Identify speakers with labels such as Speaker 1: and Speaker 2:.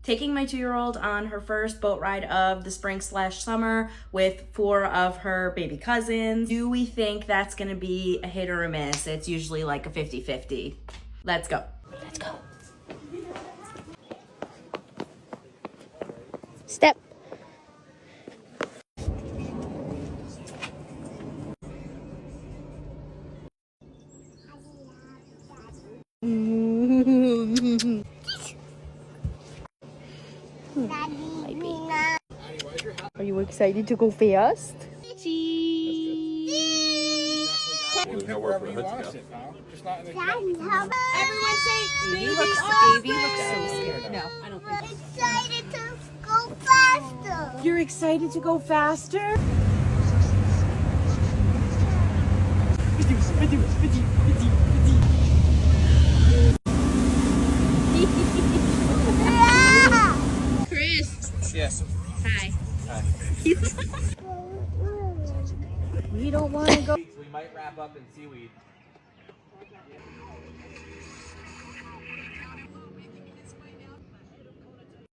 Speaker 1: Taking my 2-year-old on her first boat ride of the spring/summer with 4 of her baby cousins. Do we think that's gonna be a hit or a miss? It's usually like a 50-50. Let's go. Let's go.
Speaker 2: Step. Are you excited to go fast?
Speaker 3: Wherever you want to sit, pal. Just not in the
Speaker 4: Everyone say,
Speaker 2: Baby looks so scared. No, I don't think so.
Speaker 4: excited to go faster.
Speaker 2: You're excited to go faster? Chris.
Speaker 3: Yes.
Speaker 2: Hi. We don't want to go.
Speaker 3: We might wrap up in seaweed.